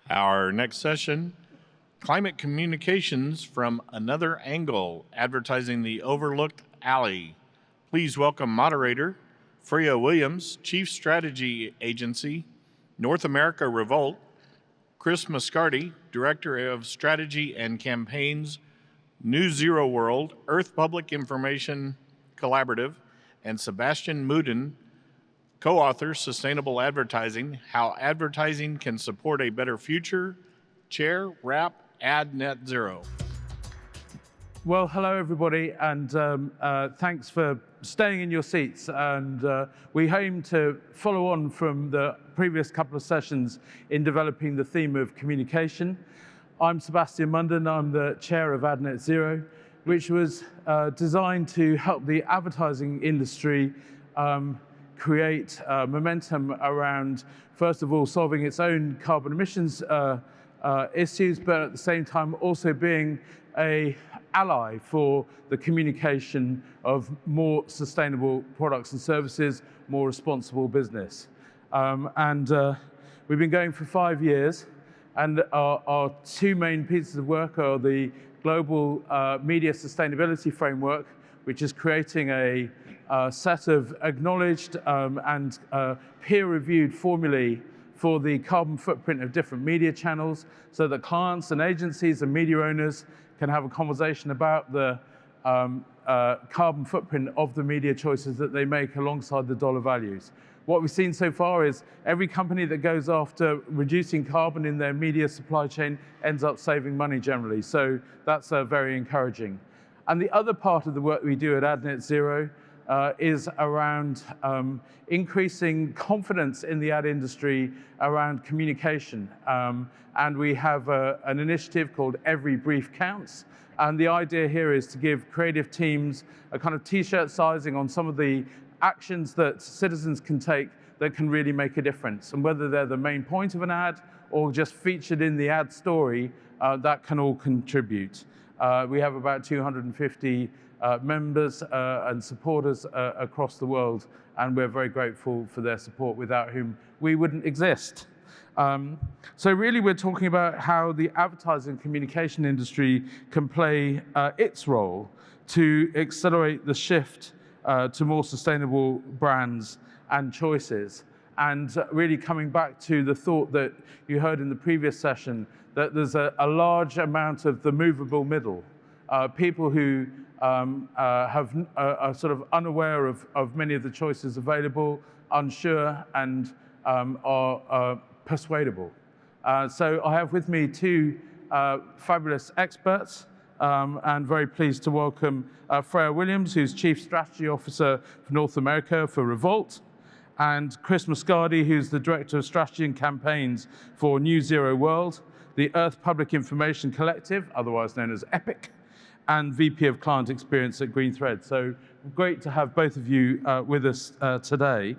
Our next session, Climate Communications from Another Angle, Advertising the Overlooked Alley. Please welcome moderator, Freya Williams, Chief Strategy Agency, North America Revolt, Chris Muscardi, Director of Strategy and Campaigns, New Zero World, Earth Public Information Collaborative, and Sebastian Muden, co-author, Sustainable Advertising, How Advertising Can Support a Better Future, Chair, Wrap, Ad Net Zero. Well, hello everybody, and thanks for staying in your seats. And we aim to follow on from the previous couple of sessions in developing the theme of communication. I'm Sebastian Munden, I'm the chair of Ad Net Zero, which was designed to help the advertising industry create momentum around, first of all, solving its own carbon emissions issues, but at the same time also being an ally for the communication of more sustainable products and services, more responsible business. We've been going for 5 years, and our two main pieces of work are the Global Media Sustainability Framework, which is creating a set of acknowledged and peer-reviewed formulae for the carbon footprint of different media channels, so that clients and agencies and media owners can have a conversation about the carbon footprint of the media choices that they make alongside the dollar values. What we've seen so far is every company that goes after reducing carbon in their media supply chain ends up saving money generally, so that's very encouraging. And the other part of the work we do at Ad Net Zero is around increasing confidence in the ad industry around communication. And we have an initiative called Every Brief Counts. And the idea here is to give creative teams a kind of t-shirt sizing on some of the actions that citizens can take that can really make a difference. And whether they're the main point of an ad or just featured in the ad story, that can all contribute. We have about 250 members and supporters across the world, and we're very grateful for their support, without whom we wouldn't exist. So really we're talking about how the advertising communication industry can play its role to accelerate the shift to more sustainable brands and choices. And really coming back to the thought that you heard in the previous session, that there's a large amount of the movable middle, people who are sort of unaware of many of the choices available, unsure, and are persuadable. So I have with me two fabulous experts, and very pleased to welcome Freya Williams, who's Chief Strategy Officer for North America for Revolt, and Chris Muscardi, who's the Director of Strategy and Campaigns for New Zero World, the Earth Public Information Collective, otherwise known as EPIC, and VP of Client Experience at Green Thread. So great to have both of you with us today.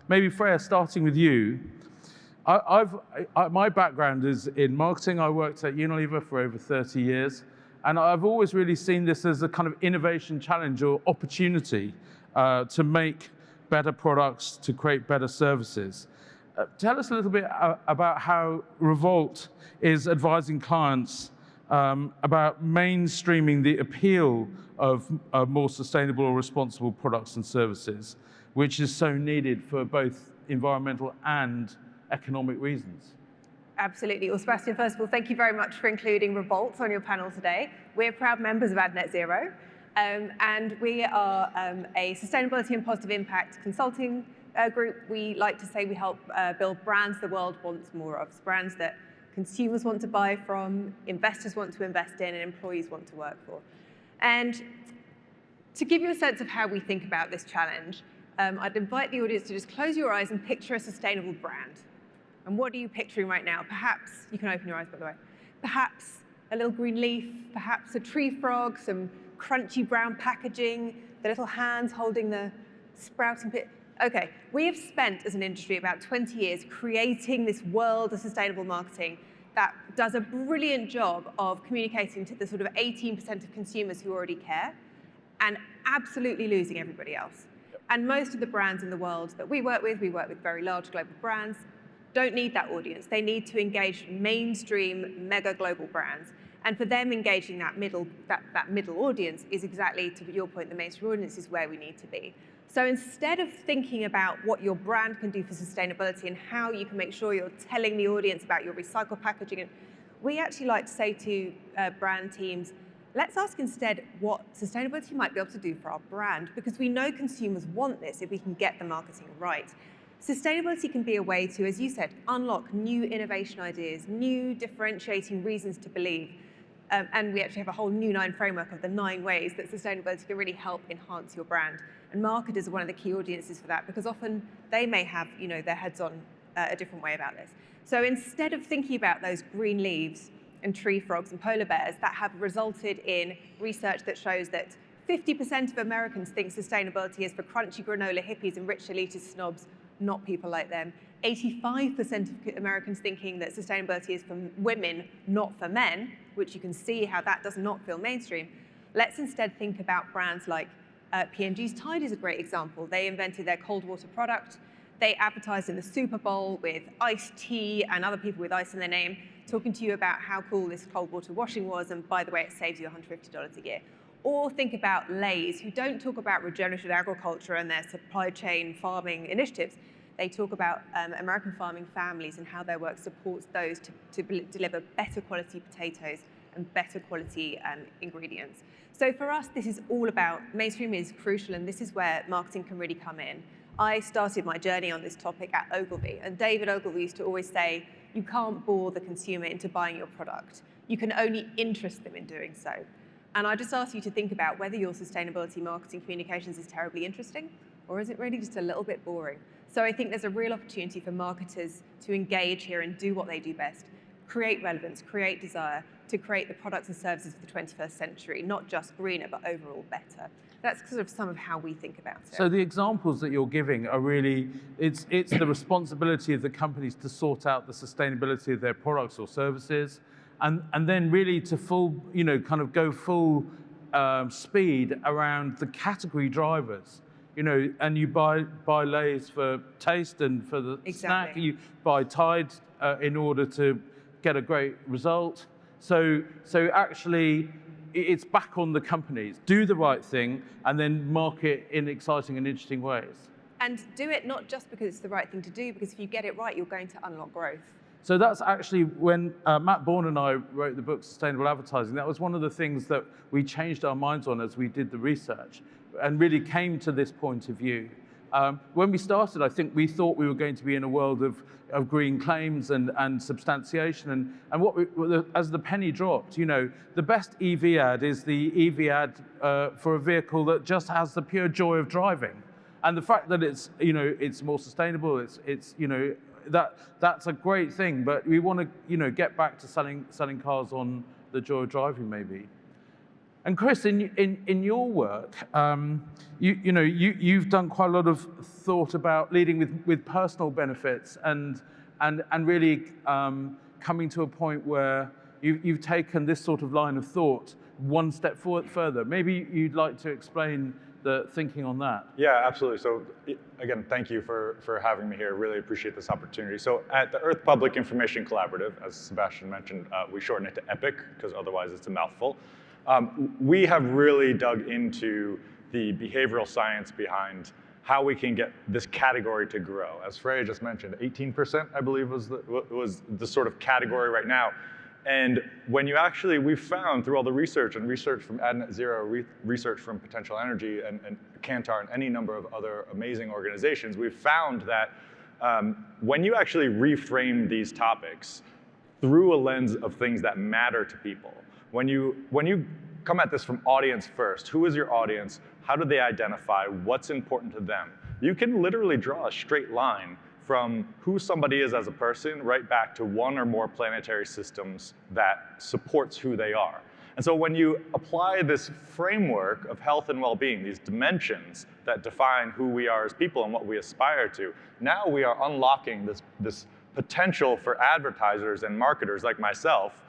Maybe Freya, starting with you. My background is in marketing. I worked at Unilever for over 30 years, and I've always really seen this as a kind of innovation challenge or opportunity to make better products, to create better services. Tell us a little bit about how Revolt is advising clients about mainstreaming the appeal of more sustainable or responsible products and services, which is so needed for both environmental and economic reasons. Absolutely. Well, Sebastian, first of all, thank you very much for including Revolt on your panel today. We're proud members of Ad Net Zero, and we are a sustainability and positive impact consulting group. We like to say we help build brands the world wants more of, brands that consumers want to buy from, investors want to invest in, and employees want to work for. And to give you a sense of how we think about this challenge, I'd invite the audience to just close your eyes and picture a sustainable brand. And what are you picturing right now? Perhaps, you can open your eyes by the way, perhaps a little green leaf, perhaps a tree frog, some crunchy brown packaging, the little hands holding the sprouting bit. Okay, we have spent as an industry about 20 years creating this world of sustainable marketing that does a brilliant job of communicating to the sort of 18% of consumers who already care and absolutely losing everybody else. And most of the brands in the world that we work with very large global brands, don't need that audience. They need to engage mainstream, mega global brands. And for them, engaging that middle audience is exactly, to your point, the mainstream audience is where we need to be. So instead of thinking about what your brand can do for sustainability and how you can make sure you're telling the audience about your recycled packaging, we actually like to say to brand teams, let's ask instead what sustainability might be able to do for our brand, because we know consumers want this if we can get the marketing right. Sustainability can be a way to, as you said, unlock new innovation ideas, new differentiating reasons to believe. And we actually have a whole new 9 framework of the 9 ways that sustainability can really help enhance your brand. And marketers are one of the key audiences for that, because often they may have their heads on a different way about this. So instead of thinking about those green leaves and tree frogs and polar bears that have resulted in research that shows that 50% of Americans think sustainability is for crunchy granola hippies and rich elitist snobs, not people like them. 85% of Americans thinking that sustainability is for women, not for men, which you can see how that does not feel mainstream. Let's instead think about brands like P&G's Tide is a great example. They invented their cold water product. They advertised in the Super Bowl with iced tea and other people with ice in their name, talking to you about how cool this cold water washing was, and by the way, it saves you $150 a year. Or think about Lay's, who don't talk about regenerative agriculture and their supply chain farming initiatives. They talk about American farming families and how their work supports those to deliver better quality potatoes and better quality ingredients. So for us, this is all about, mainstream is crucial, and this is where marketing can really come in. I started my journey on this topic at Ogilvy, and David Ogilvy used to always say, you can't bore the consumer into buying your product. You can only interest them in doing so. And I just ask you to think about whether your sustainability marketing communications is terribly interesting, or is it really just a little bit boring? So I think there's a real opportunity for marketers to engage here and do what they do best, create relevance, create desire, to create the products and services of the 21st century, not just greener, but overall better. That's sort of some of how we think about it. So the examples that you're giving are really, it's the responsibility of the companies to sort out the sustainability of their products or services, and then really to kind of go full speed around the category drivers. And you buy Lay's for taste and for the snack. You buy Tide in order to get a great result. So actually, it's back on the companies. Do the right thing and then market in exciting and interesting ways. And do it not just because it's the right thing to do, because if you get it right, you're going to unlock growth. So that's actually when Matt Bourne and I wrote the book Sustainable Advertising. That was one of the things that we changed our minds on as we did the research and really came to this point of view. When we started, I think we thought we were going to be in a world of green claims and substantiation. And as the penny dropped, the best EV ad is the EV ad for a vehicle that just has the pure joy of driving. And the fact that it's more sustainable, that's a great thing. But we want to get back to selling cars on the joy of driving, maybe. And Chris, in your work, you've done quite a lot of thought about leading with personal benefits and really coming to a point where you've taken this sort of line of thought one step further. Maybe you'd like to explain the thinking on that. Yeah, absolutely. So again, thank you for having me here. Really appreciate this opportunity. So at the Earth Public Information Collaborative, as Sebastian mentioned, we shorten it to EPIC because otherwise it's a mouthful. We have really dug into the behavioral science behind how we can get this category to grow. As Freya just mentioned, 18%, I believe, was the sort of category right now. And when we've found through all the research from AdNet Zero, research from Potential Energy and Kantar and any number of other amazing organizations, we've found that when you actually reframe these topics through a lens of things that matter to people, when you come at this from audience first, who is your audience? How do they identify what's important to them? You can literally draw a straight line from who somebody is as a person right back to one or more planetary systems that supports who they are. And so when you apply this framework of health and well-being, these dimensions that define who we are as people and what we aspire to, now we are unlocking this potential for advertisers and marketers like myself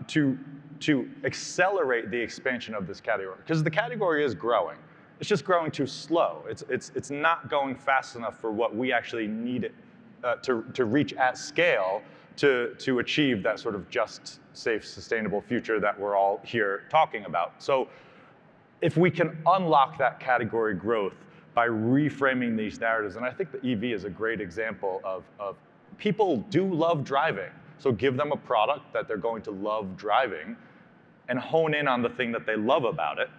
to accelerate the expansion of this category. Because the category is growing. It's just growing too slow. It's not going fast enough for what we actually need it to reach at scale to achieve that sort of just, safe, sustainable future that we're all here talking about. So if we can unlock that category growth by reframing these narratives, and I think the EV is a great example of people do love driving. So give them a product that they're going to love driving and hone in on the thing that they love about it.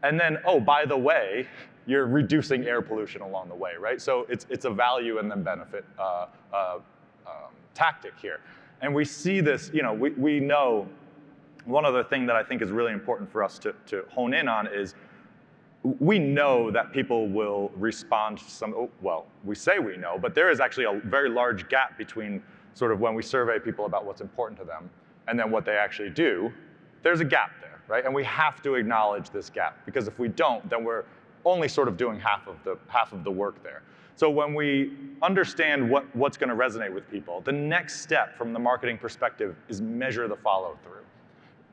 And then, oh, by the way, you're reducing air pollution along the way, right? So it's a value and then benefit tactic here. And we see this, we know one other thing that I think is really important for us to hone in on is we know that people will respond to some, well, we say we know, but there is actually a very large gap between sort of when we survey people about what's important to them and then what they actually do. There's a gap there, right? And we have to acknowledge this gap, because if we don't, then we're only sort of doing half of the work there. So when we understand what's going to resonate with people, the next step from the marketing perspective is measure the follow-through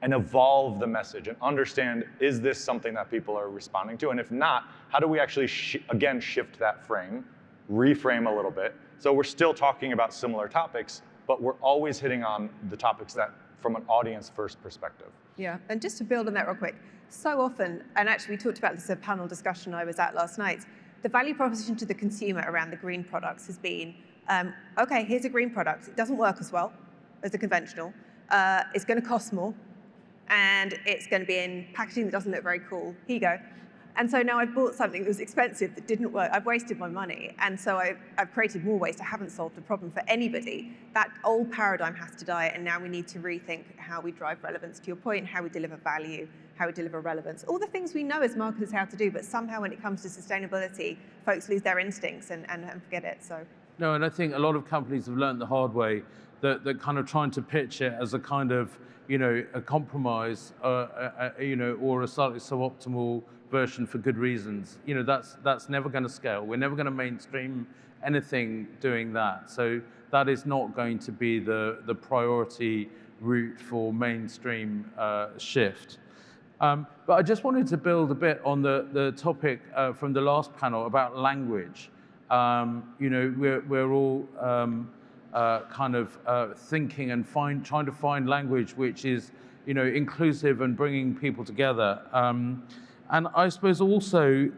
and evolve the message and understand, is this something that people are responding to? And if not, how do we actually, again, shift that frame, reframe a little bit? So we're still talking about similar topics, but we're always hitting on the topics that from an audience-first perspective. Yeah, and just to build on that real quick, so often, and actually we talked about this at a panel discussion I was at last night, the value proposition to the consumer around the green products has been, okay, here's a green product. It doesn't work as well as the conventional. It's going to cost more, and it's going to be in packaging that doesn't look very cool. Here you go. And so now I've bought something that was expensive that didn't work. I've wasted my money. And so I've created more waste. I haven't solved the problem for anybody. That old paradigm has to die, and now we need to rethink how we drive relevance, to your point, how we deliver value, how we deliver relevance. All the things we know as marketers how to do, but somehow when it comes to sustainability, folks lose their instincts and forget it. So. No, and I think a lot of companies have learned the hard way that kind of trying to pitch it as a kind of, a compromise, or a slightly suboptimal version for good reasons. That's never going to scale. We're never going to mainstream anything doing that. So that is not going to be the priority route for mainstream shift. But I just wanted to build a bit on the topic from the last panel about language. We're all kind of thinking and trying to find language which is, inclusive and bringing people together. And I suppose also,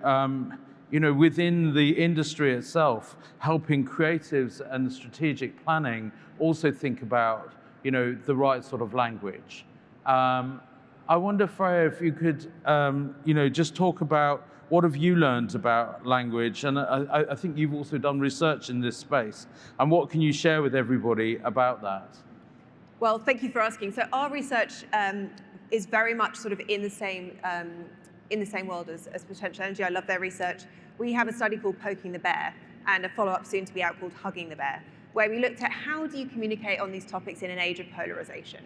within the industry itself, helping creatives and strategic planning also think about, the right sort of language. I wonder, Freya, if you could, just talk about what have you learned about language? And I think you've also done research in this space. And what can you share with everybody about that? Well, thank you for asking. So our research is very much sort of in the same world as Potential Energy. I love their research. We have a study called Poking the Bear and a follow-up soon to be out called Hugging the Bear, where we looked at how do you communicate on these topics in an age of polarization.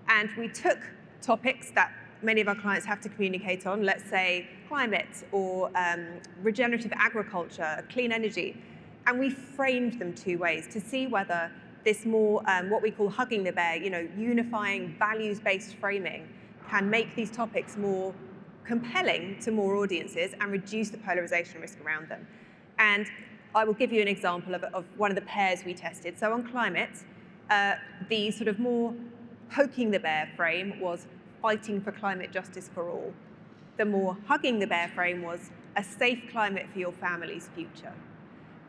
And we took topics that many of our clients have to communicate on, let's say climate or regenerative agriculture, clean energy, and we framed them two ways to see whether this more, what we call hugging the bear, unifying values-based framing can make these topics more compelling to more audiences and reduce the polarization risk around them. And I will give you an example of one of the pairs we tested. So on climate, the sort of more poking the bear frame was fighting for climate justice for all. The more hugging the bear frame was a safe climate for your family's future.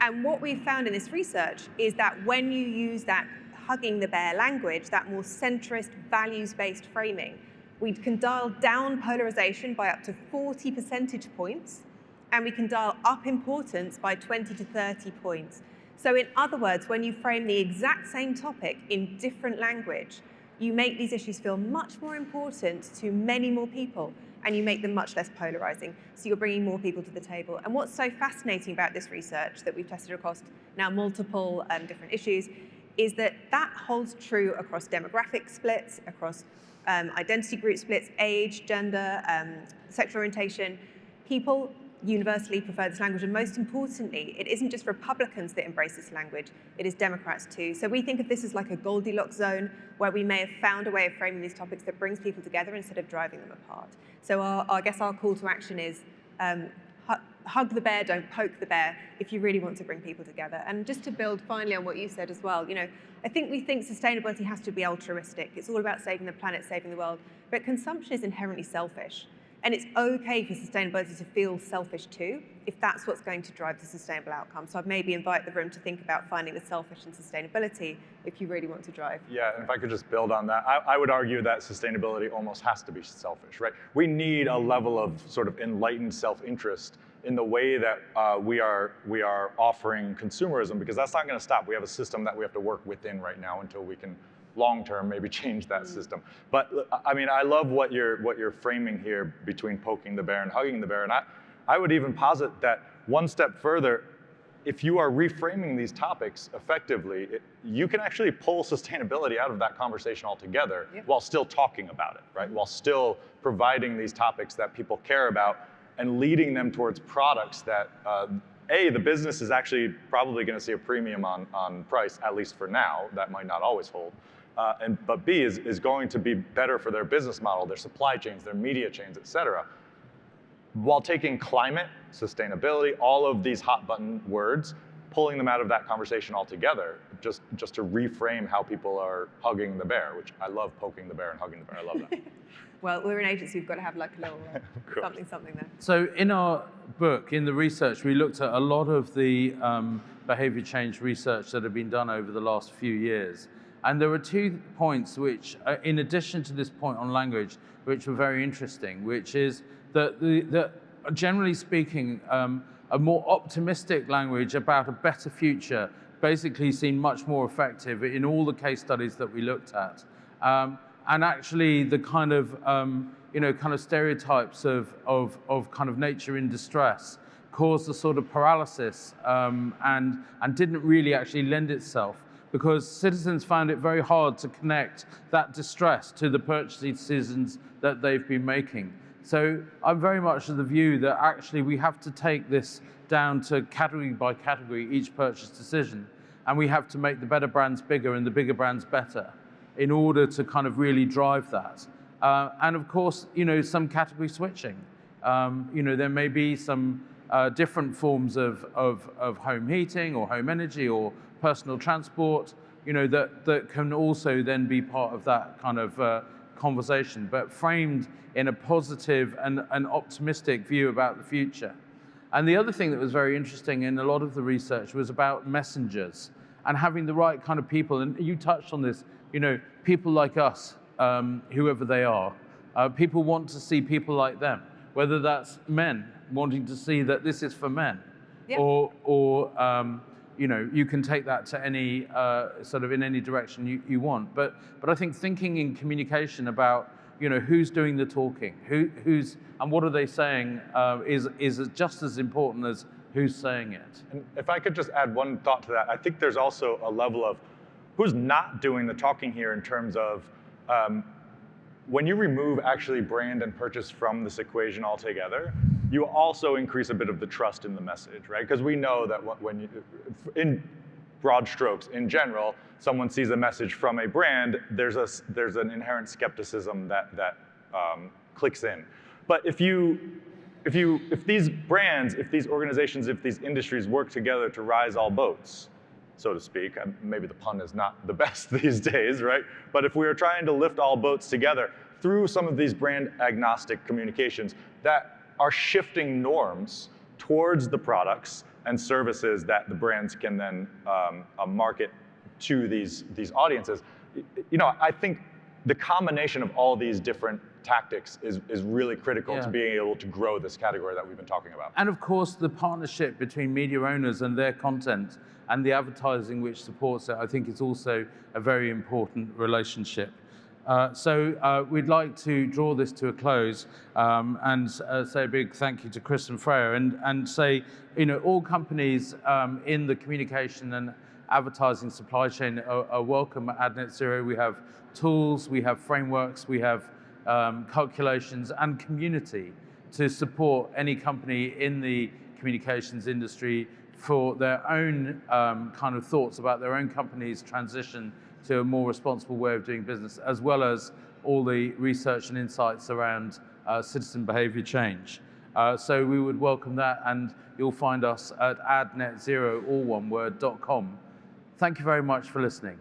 And what we found in this research is that when you use that hugging the bear language, that more centrist, values-based framing, we can dial down polarization by up to 40 percentage points, and we can dial up importance by 20 to 30 points. So in other words, when you frame the exact same topic in different language, you make these issues feel much more important to many more people, and you make them much less polarizing. So you're bringing more people to the table. And what's so fascinating about this research that we've tested across now multiple different issues is that that holds true across demographic splits, across identity group splits, age, gender, sexual orientation. People universally prefer this language, and most importantly, it isn't just Republicans that embrace this language, it is Democrats too. So we think of this as like a Goldilocks zone where we may have found a way of framing these topics that brings people together instead of driving them apart. So I guess our call to action is hug the bear, don't poke the bear, if you really want to bring people together. And just to build finally on what you said as well, I think we think sustainability has to be altruistic. It's all about saving the planet, saving the world. But consumption is inherently selfish. And it's okay for sustainability to feel selfish too, if that's what's going to drive the sustainable outcome. So I'd maybe invite the room to think about finding the selfish in sustainability if you really want to drive. Yeah, and if I could just build on that, I would argue that sustainability almost has to be selfish, right? We need a level of sort of enlightened self-interest in the way that we are offering consumerism, because that's not going to stop. We have a system that we have to work within right now until we can long-term maybe change that system. But I mean, I love what you're framing here between poking the bear and hugging the bear. And I would even posit that one step further, if you are reframing these topics effectively, you can actually pull sustainability out of that conversation altogether while still talking about it, right? While still providing these topics that people care about and leading them towards products that, A, the business is actually probably going to see a premium on price, at least for now. That might not always hold. But B, is going to be better for their business model, their supply chains, their media chains, et cetera, while taking climate, sustainability, all of these hot button words, pulling them out of that conversation altogether, just to reframe how people are hugging the bear, which I love poking the bear and hugging the bear. I love that. Well, we're an agency, we've got to have like a little something there. So in our book, in the research, we looked at a lot of the behavior change research that had been done over the last few years. And there were 2 points which, in addition to this point on language, which were very interesting, which is that generally speaking, a more optimistic language about a better future basically seemed much more effective in all the case studies that we looked at. And actually the kind of, stereotypes of kind of nature in distress caused a sort of paralysis and didn't really actually lend itself, because citizens found it very hard to connect that distress to the purchasing decisions that they've been making. So I'm very much of the view that actually we have to take this down to category by category, each purchase decision, and we have to make the better brands bigger and the bigger brands better in order to kind of really drive that. And of course, some category switching. There may be some different forms of home heating or home energy or personal transport, that can also then be part of that kind of conversation, but framed in a positive and optimistic view about the future. And the other thing that was very interesting in a lot of the research was about messengers and having the right kind of people. And you touched on this, people like us, whoever they are. People want to see people like them, whether that's men wanting to see that this is for men, or you can take that to any sort of in any direction you want. But I think thinking in communication about who's doing the talking, who's and what are they saying is just as important as who's saying it. And if I could just add one thought to that, I think there's also a level of who's not doing the talking here in terms of when you remove actually brand and purchase from this equation altogether, you also increase a bit of the trust in the message, right? Because we know that when you, in broad strokes, in general, someone sees a message from a brand, there's an inherent skepticism that clicks in. But if these brands, if these organizations, if these industries work together to rise all boats, so to speak, maybe the pun is not the best these days, right? But if we are trying to lift all boats together through some of these brand agnostic communications that are shifting norms towards the products and services that the brands can then market to these audiences, I think the combination of all these different tactics is really critical to being able to grow this category that we've been talking about. And of course, the partnership between media owners and their content and the advertising which supports it, I think is also a very important relationship. So we'd like to draw this to a close and say a big thank you to Chris and Freya, and say, all companies in the communication and advertising supply chain are welcome at Net Zero. We have tools, we have frameworks, we have calculations and community to support any company in the communications industry for their own kind of thoughts about their own company's transition to a more responsible way of doing business, as well as all the research and insights around citizen behavior change. So we would welcome that, and you'll find us at adnetzero, all one word, .com. Thank you very much for listening.